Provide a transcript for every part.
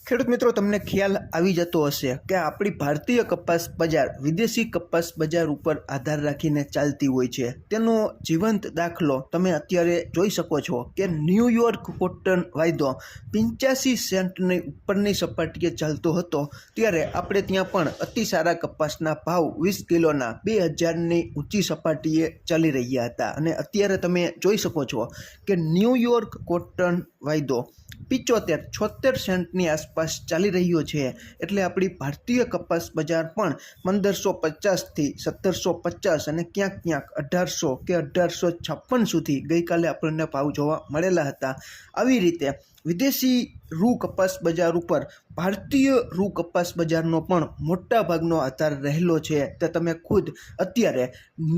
ખેડૂત મિત્રો, તમને ખ્યાલ આવી જતો હશે કે આપણી ભારતીય કપાસ બજાર વિદેશી કપાસ બજાર ઉપર આધાર રાખીને ચાલતી હોય છે। તેનો જીવંત દાખલો તમે અત્યારે જોઈ શકો છો કે ન્યૂયોર્ક કોટન વાયદો 85 સેન્ટની ઉપરની સપાટીએ ચાલતો હતો, ત્યારે આપણે ત્યાં પણ અતિ સારા કપાસના ભાવ 20 કિલોના 2000ની ઊંચી સપાટીએ ચાલી રહ્યા હતા। અને અત્યારે તમે જોઈ શકો છો કે ન્યૂયોર્ક કોટન વાયદો 75-76 સેન્ટની આસપાસ ચાલી રહ્યો છે। એટલે આપણી ભારતીય કપાસ બજાર પણ 1550થી 1750 અને ક્યાંક ક્યાંક 1800 કે 1856 સુધી ગઈકાલે આપણને ભાવ જોવા મળેલા હતા। આવી રીતે વિદેશી રૂ કપાસ બજાર ઉપર ભારતીય રૂ કપાસ બજારનો પણ મોટા ભાગનો આધાર રહેલો છે। તે તમે ખુદ અત્યારે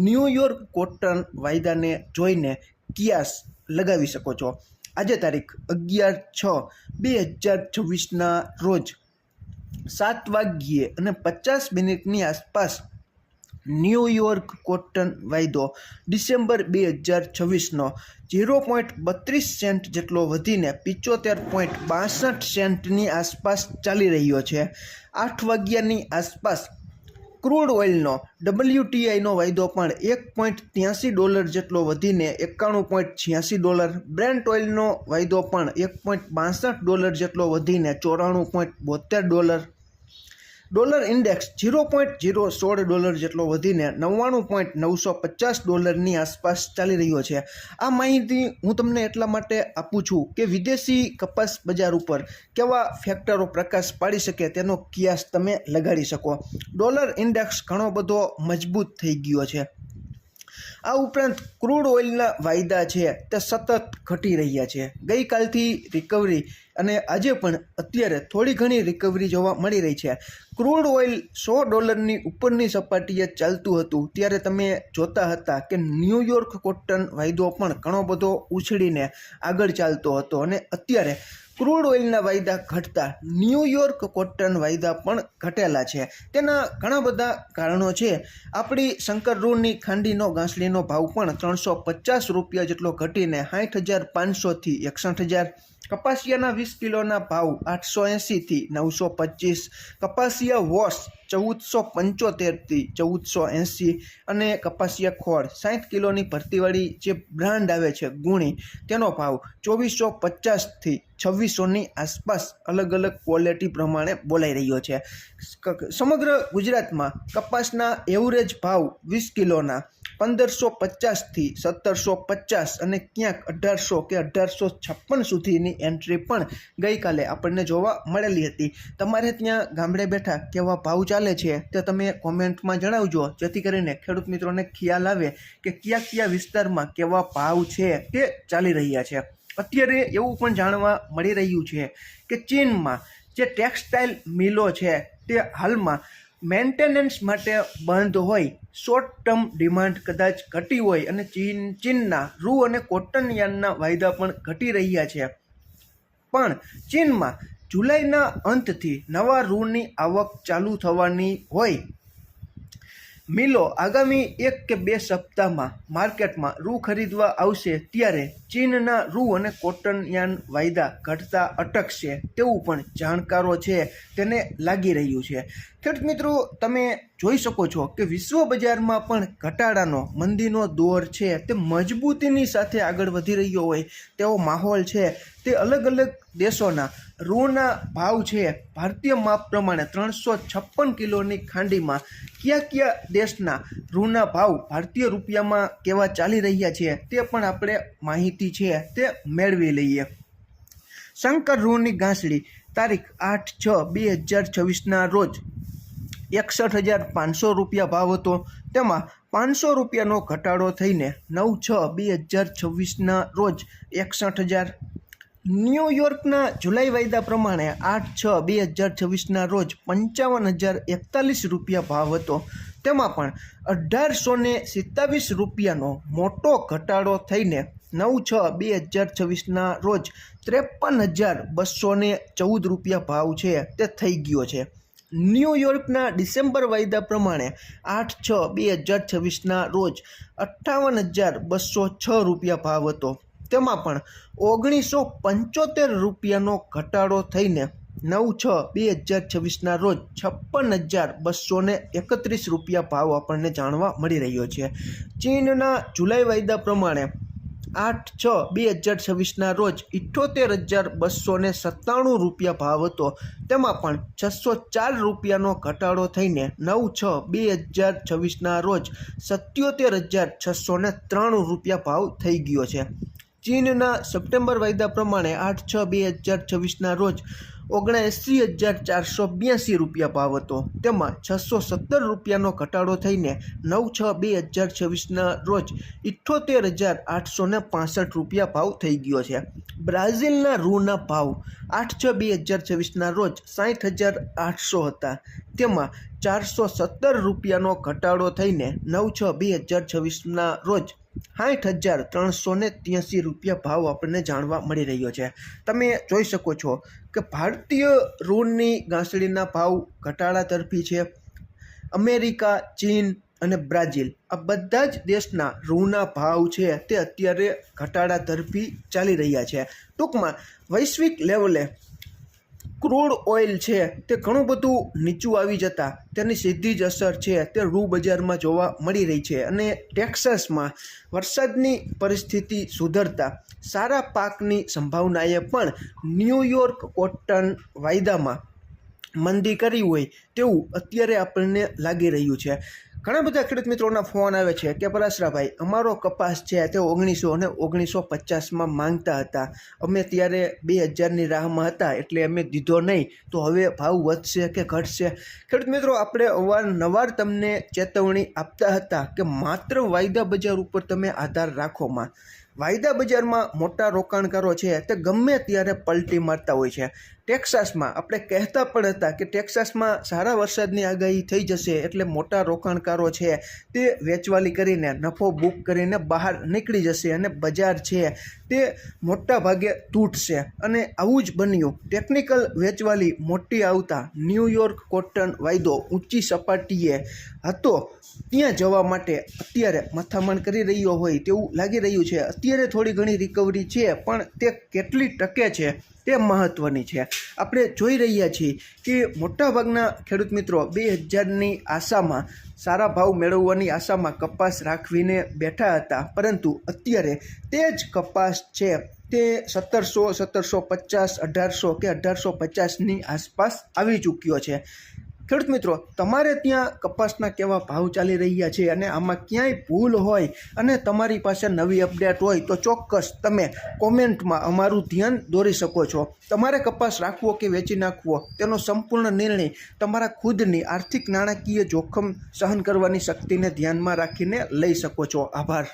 ન્યૂયોર્ક કોટન વાયદાને જોઈને કિયાસ લગાવી શકો છો। આજે તારીખ 11/6/2024ના રોજ 7:50 આસપાસ ન્યૂયોર્ક કોટન વાયદો ડિસેમ્બર 2024નો 0.32 સેન્ટ જેટલો વધીને 75.62 સેન્ટની આસપાસ ચાલી રહ્યો છે। 8 વાગ્યાની આસપાસ ક્રૂડ ઓઇલનો WTIનો વાયદો પણ $1.83 જેટલો વધીને $91.86, બ્રેન્ટ ઓઇલનો વાયદો પણ $1.62 જેટલો વધીને $94.72, ડોલર ઇન્ડેક્સ $0.016 જેટલો વધીને $99.950ની આસપાસ ચાલી રહ્યો છે। આ માહિતી હું તમને એટલા માટે આપું છું કે વિદેશી કપાસ બજાર ઉપર કેવા ફેક્ટરો પ્રકાશ પાડી શકે તેનો કિયાસ તમે લગાડી શકો। ડોલર ઇન્ડેક્સ ઘણો બધો મજબૂત થઈ ગયો છે। આ ઉપરાંત ક્રૂડ ઓઇલના વાયદા છે તે સતત ઘટી રહ્યા છે। ગઈકાલથી રિકવરી અને આજે પણ અત્યારે થોડી ઘણી રિકવરી જોવા મળી રહી છે। ક્રૂડ ઓઇલ $100ની ઉપરની સપાટીએ ચાલતું હતું ત્યારે તમે જોતા હતા કે ન્યૂયોર્ક કોટન વાયદો પણ ઘણો બધો ઉછળીને આગળ ચાલતો હતો, અને અત્યારે ક્રૂડ ઓઇલના વાયદા ઘટતા ન્યૂયોર્ક કોટન વાયદા પણ ઘટેલા છે। તેના ઘણા બધા કારણો છે। આપણી શંકર રૂની ખાંડીનો ગાંસડીનો ભાવ પણ $350 જેટલો ઘટીને 60,500થી 61,000, કપાસિયાના 20 કિલોના ભાવ 880થી 925, કપાસિયા વોશ 1475થી 1480, અને કપાસિયા ખોળ 60 કિલોની ભરતીવાળી જે બ્રાન્ડ આવે છે ગુણી, તેનો ભાવ 2450થી 2600ની આસપાસ અલગ અલગ ક્વોલિટી પ્રમાણે બોલાઈ રહ્યો છે। સમગ્ર ગુજરાતમાં કપાસના એવરેજ ભાવ 20 કિલોના 1550થી 1750 અને ક્યાંક 1800 કે 1856 સુધીની એન્ટ્રી પણ ગઈકાલે આપણને જોવા મળેલી હતી। તમારે ત્યાં ગામડે બેઠા કેવા ભાવ ચાલે છે તે તમે કોમેન્ટમાં જણાવજો, જેથી કરીને ખેડૂત મિત્રોને ખ્યાલ આવે કે કયા વિસ્તારમાં કેવા ભાવ છે તે ચાલી રહ્યા છે। અત્યારે એવું પણ જાણવા મળી રહ્યું છે કે ચીનમાં જે ટેક્સટાઇલ મિલો છે તે હાલમાં મેન્ટેનન્સ માટે બંધ હોય, શોર્ટ ટર્મ ડિમાન્ડ કદાચ ઘટી હોય અને ચીનના રૂ અને કોટન યાર્નના વાયદા પણ ઘટી રહ્યા છે। પણ ચીનમાં જુલાઈના અંતથી નવા રૂની આવક ચાલુ થવાની હોય, મિલો આગામી 1 કે 2 સપ્તાહમાં માર્કેટમાં રૂ ખરીદવા આવશે ત્યારે ચીનના રૂ અને કોટન યાર્ન વાયદા ઘટતા અટકશે તેવું પણ જાણકારો છે તેને લાગી રહ્યું છે। ખેડૂત મિત્રો, તમે જોઈ શકો છો કે વિશ્વ બજારમાં પણ ઘટાડાનો મંદીનો દોર છે તે મજબૂતીની સાથે આગળ વધી રહ્યો હોય તેવો માહોલ છે। તે અલગ અલગ દેશોના રૂના ભાવ છે ભારતીય માપ પ્રમાણે 356 કિલોની ખાંડીમાં કયા દેશના રૂના ભાવ ભારતીય રૂપિયામાં કેવા ચાલી રહ્યા છે તે પણ આપણે માહિતી છે તે મેળવી લઈએ। શંકર રૂની ગાંસડી તારીખ 8/6/2024ના રોજ 61,500 ભાવ હતો, તેમાં $500નો ઘટાડો થઈને 9/6/2026ના રોજ 61,000। ન્યૂયોર્કના જુલાઈ વાયદા પ્રમાણે 8/6/2026ના રોજ $55,041 ભાવ હતો, તેમાં પણ $1,827નો મોટો ઘટાડો થઈને 9/6/2026ના રોજ $53,214 ભાવ છે તે થઈ ગયો છે। ન્યૂયોર્કના ડિસેમ્બર વાયદા પ્રમાણે 8/6/2026ના રોજ $58,206 ભાવ હતો, તેમાં પણ $1,975નો ઘટાડો થઈને 9/6/2026ના રોજ 56,231 રૂપિયા ભાવ આપણને જાણવા મળી રહ્યો છે. ચીનના જુલાઈ વાયદા પ્રમાણે 8/6/2026ના રોજ 78,297 રૂપિયા ભાવ હતો. તેમાં પણ 604 રૂપિયાનો ઘટાડો થઈને 9/6/2026ના રોજ 77,603 રૂપિયા ભાવ થઈ ગયો છે. ચીનના સપ્ટેમ્બર વાયદા પ્રમાણે 8/6/2026ના રોજ 79,482 રૂપિયા ભાવ હતો. તેમાં 617 રૂપિયાનો ઘટાડો થઈને 9/6/2026ના રોજ 78,865 રૂપિયા ભાવ થઈ ગયો છે. બ્રાઝિલના રૂના ભાવ 8/6/2026ના રોજ 60,800 હતા. તેમાં 417 રૂપિયાનો ઘટાડો થઈને 9/6/2026ના રોજ 60,383 રૂપિયા ભાવ આપણને જાણવા મળી રહ્યો છે. તમે જોઈ શકો છો કે ભારતીય રૂની ઘાસડીના ભાવ ઘટાડા તરફી છે. અમેરિકા, ચીન અને બ્રાઝિલ આ બધા જ દેશના રૂના ભાવ છે તે અત્યારે ઘટાડા તરફી ચાલી રહ્યા છે. ટૂંકમાં વૈશ્વિક લેવલે ક્રૂડ ઓઇલ છે તે ઘણું બધું નીચું આવી જતાં તેની સીધી જ અસર છે તે રૂ બજારમાં જોવા મળી રહી છે. અને ટેક્સાસમાં વરસાદની પરિસ્થિતિ સુધરતા સારા પાકની સંભાવનાએ પણ ન્યૂયોર્ક કોટન વાયદામાં મંદી કરી હોય તેવું અત્યારે આપણને લાગી રહ્યું છે. ઘણા બધા ખેડૂત મિત્રોના ફોન આવે છે કે પરાશરાભાઈ, અમારો કપાસ છે તે 1900 અને 1950માં માંગતા હતા. અમે ત્યારે 2000ની રાહમાં હતા એટલે અમે દીધો નહીં, તો હવે ભાવ વધશે કે ઘટશે? ખેડૂત મિત્રો, આપણે અવારનવાર તમને ચેતવણી આપતા હતા કે માત્ર વાયદા બજાર ઉપર તમે આધાર રાખોમાં. વાયદા બજારમાં મોટા રોકાણકારો છે તે ગમે ત્યારે પલટી મારતા હોય છે. ટેક્સાસમાં આપણે કહેતા પણ હતા કે ટેક્સાસમાં સારા વરસાદની આગાહી થઈ જશે એટલે મોટા રોકાણકારો છે તે વેચવાલી કરીને નફો બુક કરીને બહાર નીકળી જશે અને બજાર છે તે મોટા ભાગે તૂટશે. અને આવું જ બન્યું. ટેકનિકલ વેચવાલી મોટી આવતા ન્યૂયોર્ક કોટન વાયદો ઊંચી સપાટીએ હતો ત્યાં જવા માટે અત્યારે મથામણ કરી રહ્યો હોય તેવું લાગી રહ્યું છે. અત્યારે થોડી ઘણી રિકવરી છે પણ તે કેટલી ટકે છે તે મહત્ત્વની છે. આપણે જોઈ રહ્યા છીએ કે મોટાભાગના ખેડૂત મિત્રો 2000ની આશામાં સારા ભાવ મેળવવાની આશામાં કપાસ રાખવીને બેઠા હતા, પરંતુ અત્યારે તે જ કપાસ છે તે 1700, 1750, 1800 કે 1850ની આસપાસ આવી ચૂક્યો છે. ખેડૂત મિત્રો, તમારે ત્યાં કપાસના કેવા ભાવ ચાલી રહ્યા છે અને આમાં ક્યાંય ભૂલ હોય અને તમારી પાસે નવી અપડેટ હોય તો ચોક્કસ તમે કોમેન્ટમાં અમારું ધ્યાન દોરી શકો છો. તમારે કપાસ રાખવો કે વેચી નાખવો તેનો સંપૂર્ણ નિર્ણય તમારા ખુદની આર્થિક નાણાકીય જોખમ સહન કરવાની શક્તિને ધ્યાનમાં રાખીને લઈ શકો છો. આભાર.